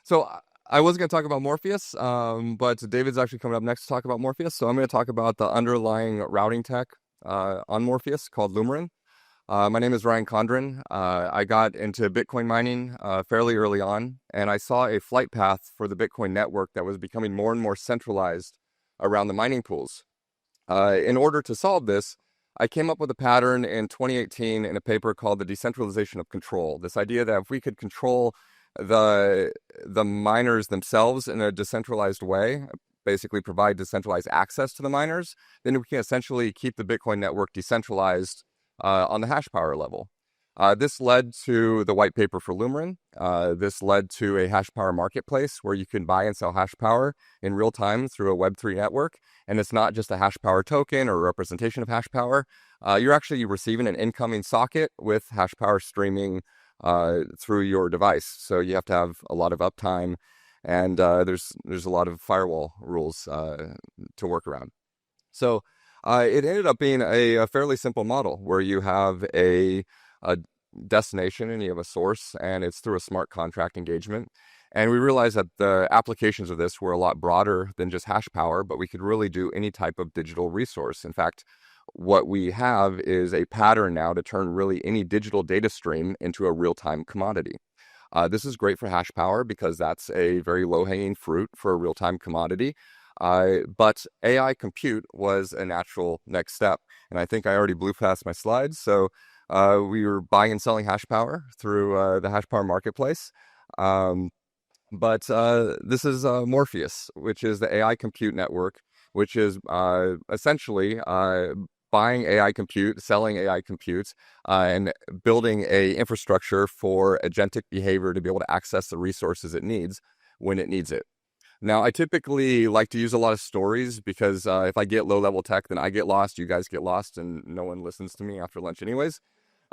So I was going to talk about Morpheus, but David's actually coming up next to talk about Morpheus. So I'm going to talk about the underlying routing tech on Morpheus called Lumerin. My name is Ryan Condron. I got into Bitcoin mining fairly early on, and I saw a flight path for the Bitcoin network that was becoming more and more centralized around the mining pools. In order to solve this, I came up with a pattern in 2018 in a paper called the Decentralization of Control. This idea that if we could control the the miners themselves in a decentralized way, basically provide decentralized access to the miners, then we can essentially keep the Bitcoin network decentralized on the hash power level. This led to the white paper for Lumerin. This led to a hash power marketplace where you can buy and sell hash power in real time through a Web3 network. And it's not just a hash power token or a representation of hash power. You're actually receiving an incoming socket with hash power streaming through your device. So you have to have a lot of uptime, and there's a lot of firewall rules to work around. So it ended up being a fairly simple model where you have a destination and you have a source, and it's through a smart contract engagement. And we realized that the applications of this were a lot broader than just hash power, but we could really do any type of digital resource. In fact, what we have is a pattern now to turn really any digital data stream into a real-time commodity. This is great for hash power because that's a very low-hanging fruit for a real-time commodity. But AI compute was a natural next step. And I think I already blew past my slides. So we were buying and selling hash power through the hash power marketplace. But this is Morpheus, which is the AI compute network, which is essentially buying AI compute, selling AI compute, and building a infrastructure for agentic behavior to be able to access the resources it needs when it needs it. Now, I typically like to use a lot of stories because if I get low-level tech, then I get lost, you guys get lost, and no one listens to me after lunch anyways.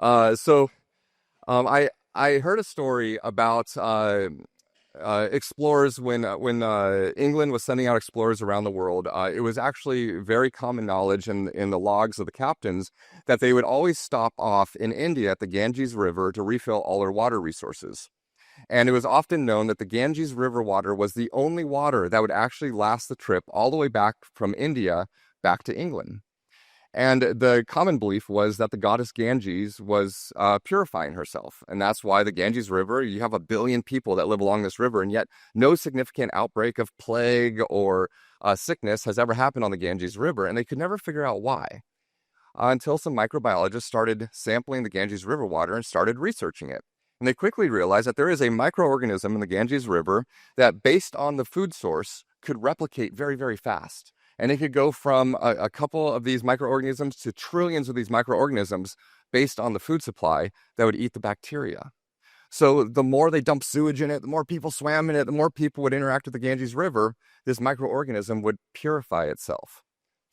So I heard a story about explorers when England was sending out explorers around the world. It was actually very common knowledge in the logs of the captains that they would always stop off in India at the Ganges River to refill all their water resources. And it was often known that the Ganges River water was the only water that would actually last the trip all the way back from India back to England. And the common belief was that the goddess Ganges was purifying herself. And that's why the Ganges River, you have 1 billion people that live along this river, and yet no significant outbreak of plague or sickness has ever happened on the Ganges River. And they could never figure out why until some microbiologists started sampling the Ganges River water and started researching it. And they quickly realized that there is a microorganism in the Ganges River that, based on the food source, could replicate very, very fast. And it could go from a couple of these microorganisms to trillions of these microorganisms based on the food supply that would eat the bacteria. So the more they dumped sewage in it, the more people swam in it, the more people would interact with the Ganges River, this microorganism would purify itself.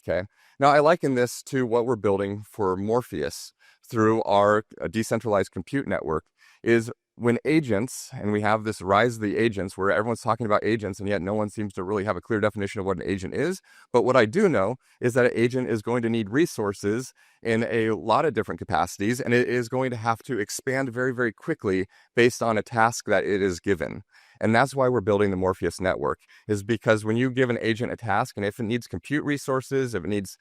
Okay. Now, I liken this to what we're building for Morpheus through our decentralized compute network is when agents, and we have this rise of the agents where everyone's talking about agents, and yet no one seems to really have a clear definition of what an agent is. But what I do know is that an agent is going to need resources in a lot of different capacities, and it is going to have to expand very, very quickly based on a task that it is given. And that's why we're building the Morpheus network, is because when you give an agent a task, and if it needs compute resources, if it needs,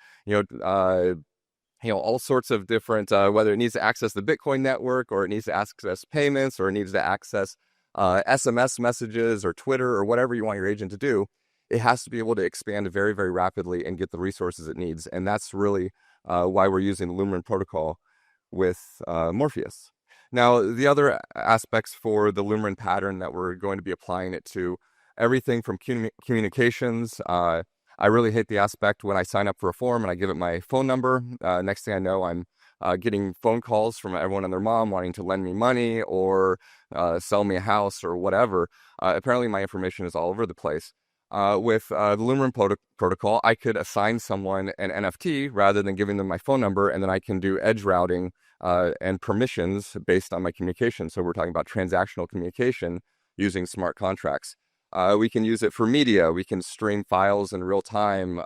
all sorts of different, whether it needs to access the Bitcoin network, or it needs to access payments, or it needs to access SMS messages or Twitter or whatever you want your agent to do, it has to be able to expand very, very rapidly and get the resources it needs. And that's really why we're using the Lumerin protocol with Morpheus. Now, the other aspects for the Lumerin pattern that we're going to be applying it to, everything from communications. I really hate the aspect when I sign up for a form and I give it my phone number. Next thing I know, I'm getting phone calls from everyone and their mom wanting to lend me money or sell me a house or whatever. Apparently, my information is all over the place. With the Lumerin protocol, I could assign someone an NFT rather than giving them my phone number, and then I can do edge routing and permissions based on my communication. So we're talking about transactional communication using smart contracts. We can use it for media. We can stream files in real time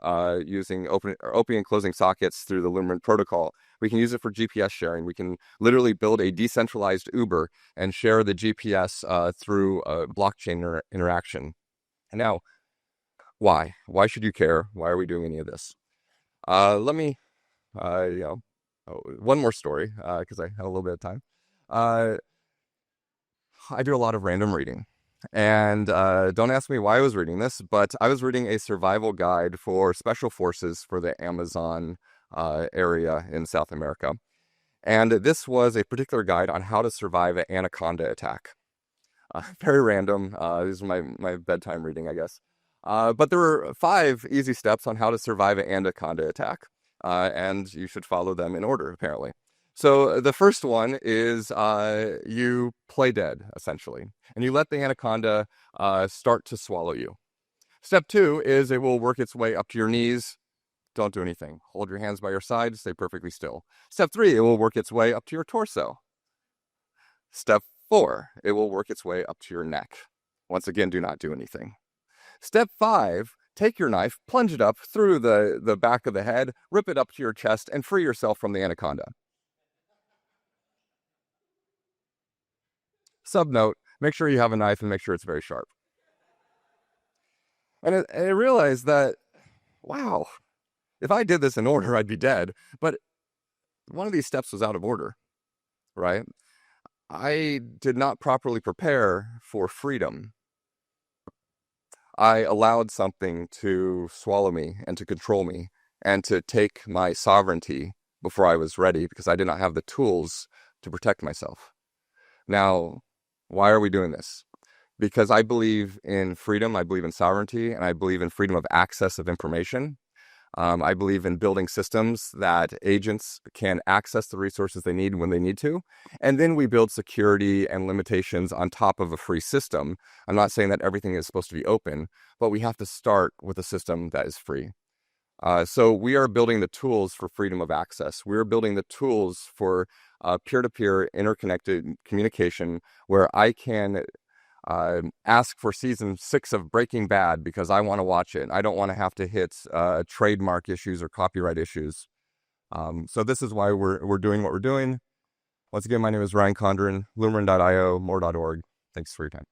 using opening and closing sockets through the Lumerin protocol. We can use it for GPS sharing. We can literally build a decentralized Uber and share the GPS through a blockchain interaction. And now, why? Why should you care? Why are we doing any of this? Let me, one more story because I have a little bit of time. Uh, I do a lot of random reading. And don't ask me why I was reading this, but I was reading a survival guide for special forces for the Amazon area in South America. And this was a particular guide on how to survive an anaconda attack. Very random. These are my bedtime reading, I guess. But there were 5 easy steps on how to survive an anaconda attack. And you should follow them in order, apparently. So the first one is you play dead, essentially, and you let the anaconda start to swallow you. Step 2 is it will work its way up to your knees. Don't do anything. Hold your hands by your side. Stay perfectly still. Step 3, it will work its way up to your torso. Step 4, it will work its way up to your neck. Once again, do not do anything. Step 5, take your knife, plunge it up through the back of the head, rip it up to your chest, and free yourself from the anaconda. Subnote, make sure you have a knife and make sure it's very sharp. And I realized that, wow, if I did this in order, I'd be dead. But one of these steps was out of order, right? I did not properly prepare for freedom. I allowed something to swallow me and to control me and to take my sovereignty before I was ready because I did not have the tools to protect myself. Now, why are we doing this? Because I believe in freedom, I believe in sovereignty, and I believe in freedom of access of information. I believe in building systems that agents can access the resources they need when they need to. And then we build security and limitations on top of a free system. I'm not saying that everything is supposed to be open, but we have to start with a system that is free. So we are building the tools for freedom of access. We're building the tools for peer-to-peer interconnected communication where I can ask for season 6 of Breaking Bad because I want to watch it. I don't want to have to hit trademark issues or copyright issues. So this is why we're doing what we're doing. Once again, my name is Ryan Condron, Lumerin.io, more.org. Thanks for your time.